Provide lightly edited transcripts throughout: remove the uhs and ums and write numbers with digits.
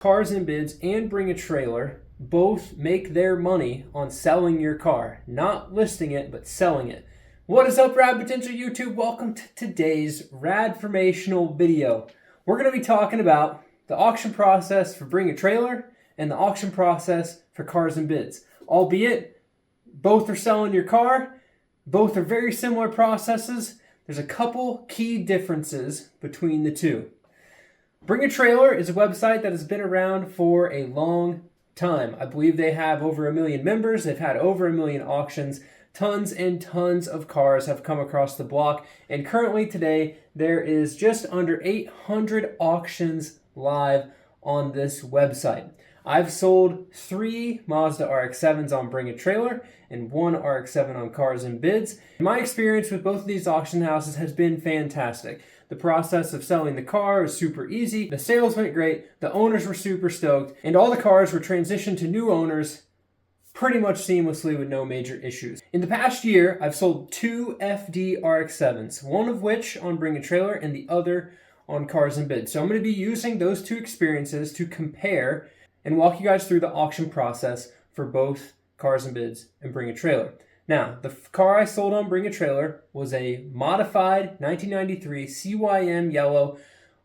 Cars and Bids and Bring a Trailer both make their money on selling your car, not listing it, but selling it. What is up, Rad Potential YouTube? Welcome to today's Radformational video. We're going to be talking about the auction process for Bring a Trailer and the auction process for Cars and Bids. Albeit, both are selling your car, both are very similar processes. There's a couple key differences between the two. Bring a Trailer is a website that has been around for a long time. I believe they have over 1 million members. They've had over 1 million auctions. Tons and tons of cars have come across the block. And currently today, there is just under 800 auctions live on this website. I've sold 3 Mazda RX-7s on Bring a Trailer and 1 RX-7 on Cars and Bids. My experience with both of these auction houses has been fantastic. The process of selling the car was super easy, the sales went great, the owners were super stoked, and all the cars were transitioned to new owners pretty much seamlessly with no major issues. In the past year, I've sold 2 FD RX-7s, one of which on Bring a Trailer and the other on Cars and Bids. So I'm going to be using those 2 experiences to compare and walk you guys through the auction process for both Cars and Bids and Bring a Trailer. Now, the car I sold on Bring a Trailer was a modified 1993 CYM yellow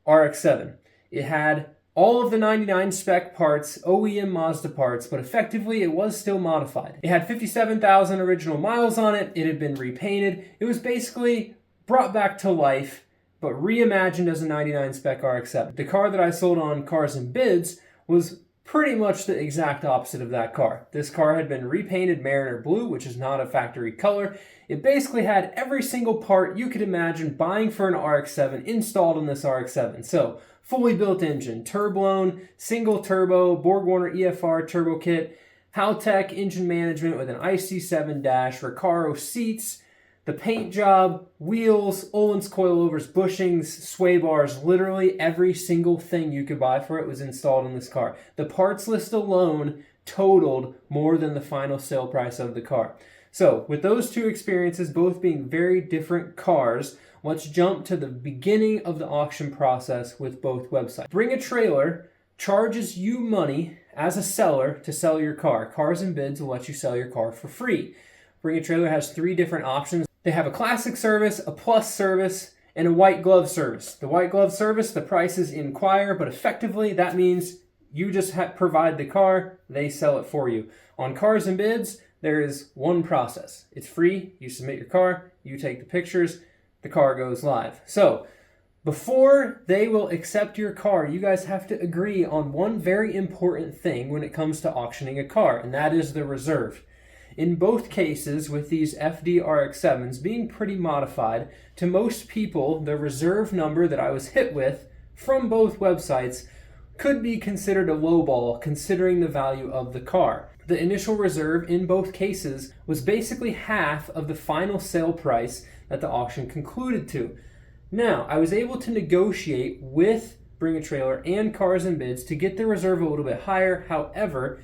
RX-7. It had all of the 99 spec parts, OEM Mazda parts, but effectively it was still modified. It had 57,000 original miles on it. It had been repainted. It was basically brought back to life, but reimagined as a 99 spec RX-7. The car that I sold on Cars and Bids was pretty much the exact opposite of that car. This car had been repainted Mariner Blue, which is not a factory color. It basically had every single part you could imagine buying for an RX-7 installed in this RX-7. So, fully built engine, turboloan, single turbo, BorgWarner EFR turbo kit, Haltech engine management with an IC7 dash, Recaro seats, the paint job, wheels, Öhlins coilovers, bushings, sway bars, literally every single thing you could buy for it was installed in this car. The parts list alone totaled more than the final sale price of the car. So, with those 2 experiences both being very different cars, let's jump to the beginning of the auction process with both websites. Bring a Trailer charges you money as a seller to sell your car. Cars and Bids will let you sell your car for free. Bring a Trailer has 3 different options. They have a classic service, a plus service, and a white glove service. The white glove service, the price is Inquire, but effectively that means you just provide the car, they sell it for you. On Cars and Bids, there is one process. It's free, you submit your car, you take the pictures, the car goes live. So, before they will accept your car, you guys have to agree on one very important thing when it comes to auctioning a car, and that is the reserve. In both cases, with these FD RX-7s being pretty modified, to most people, the reserve number that I was hit with from both websites could be considered a lowball considering the value of the car. The initial reserve in both cases was basically half of the final sale price that the auction concluded to. Now, I was able to negotiate with Bring a Trailer and Cars and Bids to get the reserve a little bit higher. However,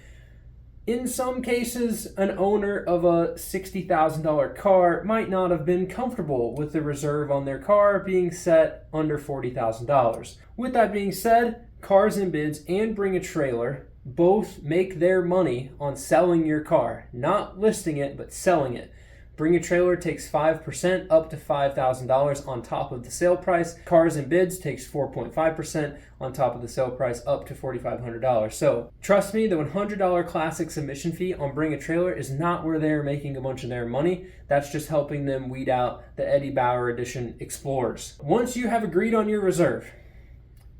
in some cases, an owner of a $60,000 car might not have been comfortable with the reserve on their car being set under $40,000. With that being said, Cars and Bids and Bring a Trailer both make their money on selling your car, not listing it, but selling it. Bring a Trailer takes 5% up to $5,000 on top of the sale price. Cars and Bids takes 4.5% on top of the sale price up to $4,500. So trust me, the $100 classic submission fee on Bring a Trailer is not where they're making a bunch of their money. That's just helping them weed out the Eddie Bauer edition Explorers. Once you have agreed on your reserve,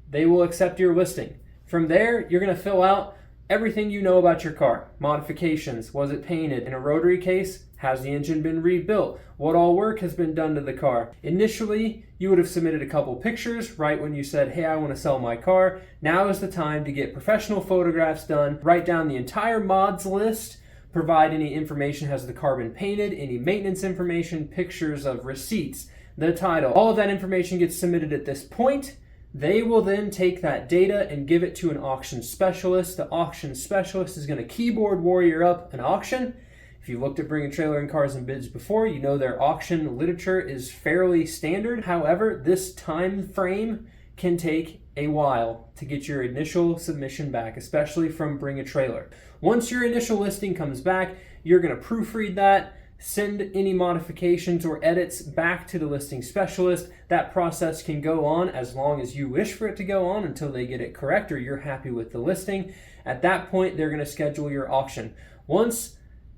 they will accept your listing. From there, you're going to fill out everything you know about your car. Modifications, was it painted? In a rotary case, has the engine been rebuilt? What all work has been done to the car? Initially, you would have submitted a couple pictures right when you said, hey, I want to sell my car. Now is the time to get professional photographs done. Write down the entire mods list. Provide any information, has the car been painted, any maintenance information, pictures of receipts, the title. All of that information gets submitted at this point. They will then take that data and give it to an auction specialist. The auction specialist is going to keyboard warrior up an auction. If you looked at Bring a Trailer and Cars and Bids before, you know their auction literature is fairly standard. However, this time frame can take a while to get your initial submission back, especially from Bring a Trailer. Once your initial listing comes back, you're going to proofread that, send any modifications or edits back to the listing specialist. That process can go on as long as you wish for it to go on until they get it correct or you're happy with the listing. At that point, they're going to schedule your auction. Once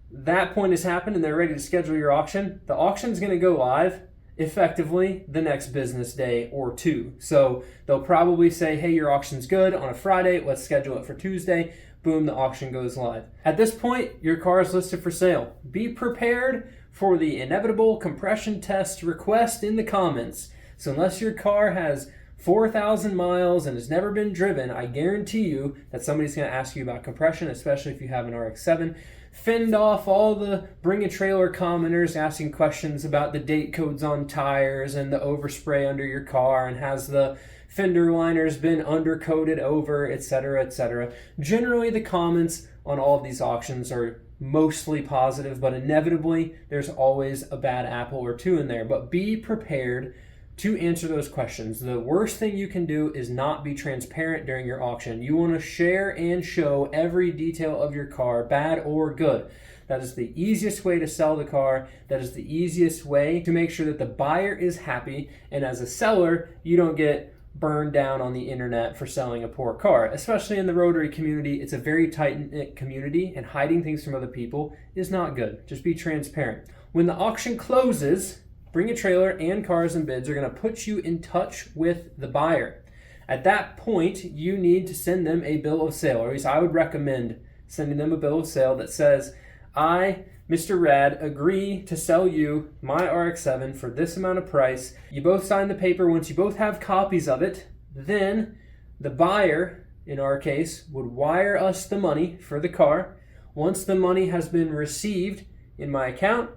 that point has happened and they're ready to schedule your auction, the auction's going to go live effectively the next business day or two. So they'll probably say, hey, your auction's good on a Friday, let's schedule it for Tuesday. Boom, the auction goes live. At this point, your car is listed for sale. Be prepared for the inevitable compression test request in the comments. So unless your car has 4,000 miles and has never been driven, I guarantee you that somebody's going to ask you about compression, especially if you have an RX-7. Fend off all the Bring a Trailer commenters asking questions about the date codes on tires and the overspray under your car and has the fender liners been undercoated over, etc., etc. Generally, the comments on all of these auctions are mostly positive, but inevitably, there's always a bad apple or two in there. But be prepared to answer those questions. The worst thing you can do is not be transparent during your auction. You want to share and show every detail of your car, bad or good. That is the easiest way to sell the car. That is the easiest way to make sure that the buyer is happy. And as a seller, you don't get burned down on the internet for selling a poor car. Especially in the Rotary community, it's a very tight-knit community, and hiding things from other people is not good. Just be transparent. When the auction closes, Bring a Trailer and Cars and Bids are going to put you in touch with the buyer. At that point, you need to send them a bill of sale, or at least I would recommend sending them a bill of sale that says, I, Mr. Rad, agree to sell you my RX-7 for this amount of price. You both sign the paper. Once you both have copies of it, then the buyer, in our case, would wire us the money for the car. Once the money has been received in my account,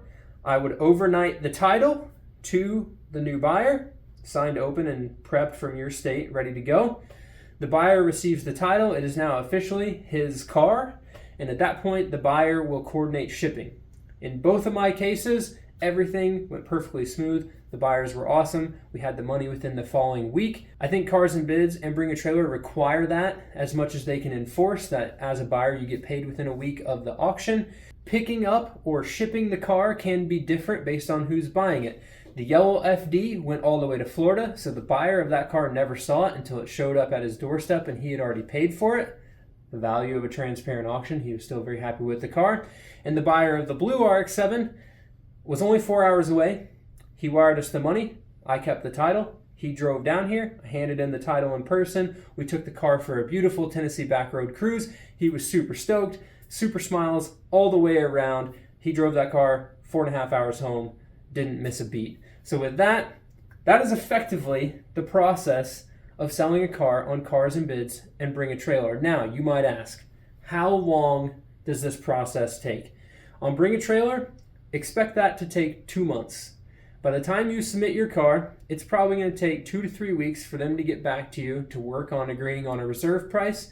I would overnight the title to the new buyer, signed open and prepped from your state, ready to go. The buyer receives the title. It is now officially his car. And at that point, the buyer will coordinate shipping. In both of my cases, everything went perfectly smooth. The buyers were awesome. We had the money within the following week. I think Cars and Bids and Bring a Trailer require that as much as they can enforce that as a buyer, you get paid within a week of the auction. Picking up or shipping the car can be different based on who's buying it. The yellow FD went all the way to Florida, so the buyer of that car never saw it until it showed up at his doorstep and he had already paid for it. The value of a transparent auction, he was still very happy with the car. And the buyer of the blue RX-7 was only 4 hours away. He wired us the money. I kept the title. He drove down here. I handed him the title in person. We took the car for a beautiful Tennessee back road cruise. He was super stoked, super smiles all the way around. He drove that car 4.5 hours home, didn't miss a beat. So with that is effectively the process of selling a car on Cars and Bids and Bring a Trailer. Now, you might ask, how long does this process take? On Bring a Trailer, expect that to take 2 months. By the time you submit your car, it's probably going to take 2 to 3 weeks for them to get back to you to work on agreeing on a reserve price,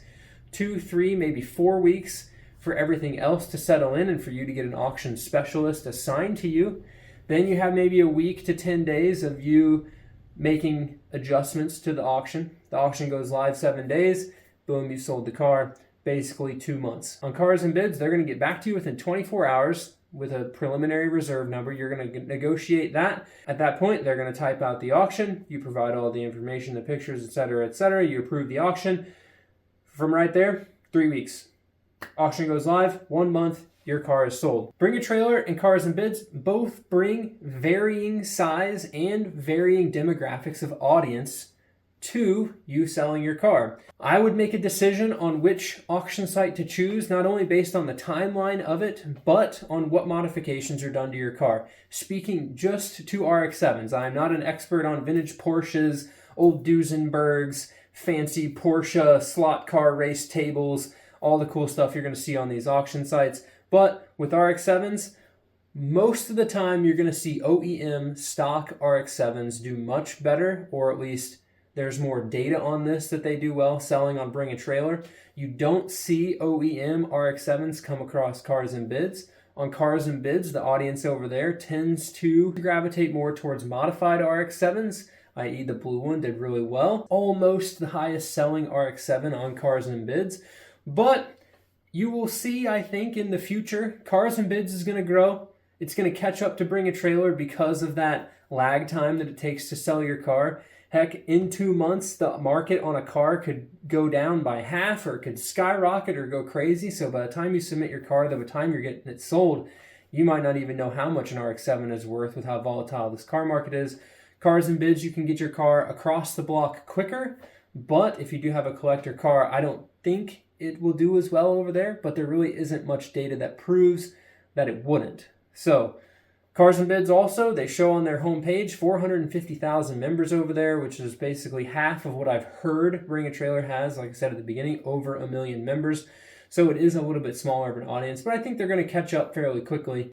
2, 3, maybe 4 weeks for everything else to settle in and for you to get an auction specialist assigned to you. Then you have maybe a week to 10 days of you making adjustments to the auction. The auction goes live 7 days. Boom, you sold the car. Basically 2 months. On Cars and Bids, they're going to get back to you within 24 hours with a preliminary reserve number. You're going to negotiate that. At that point, they're going to type out the auction. You provide all the information, the pictures, etc., etc. You approve the auction. From right there, 3 weeks. Auction goes live, 1 month. Your car is sold. Bring a Trailer and Cars and Bids both bring varying size and varying demographics of audience to you selling your car. I would make a decision on which auction site to choose, not only based on the timeline of it, but on what modifications are done to your car. Speaking just to RX-7s, I'm not an expert on vintage Porsches, old Duesenbergs, fancy Porsche slot car race tables, all the cool stuff you're going to see on these auction sites. But with RX-7s, most of the time you're going to see OEM stock RX-7s do much better, or at least there's more data on this that they do well selling on Bring a Trailer. You don't see OEM RX-7s come across Cars and Bids. On Cars and Bids, the audience over there tends to gravitate more towards modified RX-7s. i.e. the blue one, did really well. Almost the highest selling RX-7 on Cars and Bids. But you will see, I think, in the future, Cars and Bids is going to grow. It's going to catch up to Bring a Trailer because of that lag time that it takes to sell your car. Heck, in 2 months, the market on a car could go down by half, or it could skyrocket or go crazy. So by the time you submit your car, by the time you're getting it sold, you might not even know how much an RX-7 is worth with how volatile this car market is. Cars and Bids, you can get your car across the block quicker. But if you do have a collector car, I don't think it will do as well over there. But there really isn't much data that proves that it wouldn't. So Cars and Bids also, they show on their homepage 450,000 members over there, which is basically half of what I've heard Bring a Trailer has. Like I said at the beginning, over 1 million members. So it is a little bit smaller of an audience, but I think they're going to catch up fairly quickly.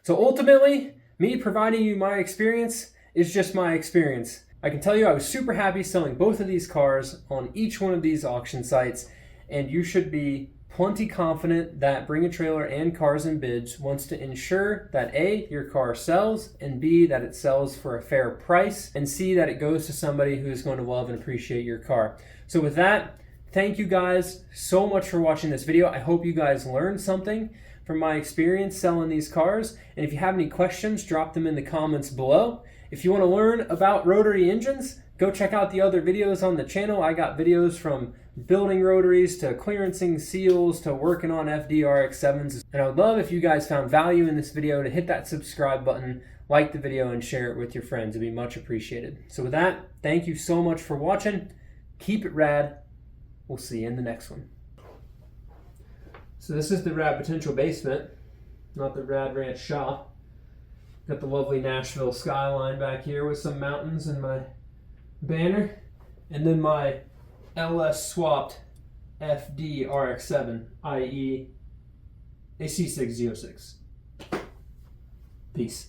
So ultimately, me providing you my experience is just my experience. I can tell you I was super happy selling both of these cars on each one of these auction sites, and you should be plenty confident that Bring a Trailer and Cars and Bids wants to ensure that A, your car sells, and B, that it sells for a fair price, and C, that it goes to somebody who is going to love and appreciate your car. So with that, thank you guys so much for watching this video. I hope you guys learned something from my experience selling these cars. And if you have any questions, drop them in the comments below. If you want to learn about rotary engines, go check out the other videos on the channel. I got videos from building rotaries to clearancing seals to working on FDRX7s. And I would love if you guys found value in this video to hit that subscribe button, like the video, and share it with your friends. It'd be much appreciated. So with that, thank you so much for watching. Keep it rad. We'll see you in the next one. So this is the Rad Potential basement, not the Rad Ranch shop. Got the lovely Nashville skyline back here with some mountains and my banner. And then my LS swapped FD RX-7, i.e. a C6 Z06. Peace.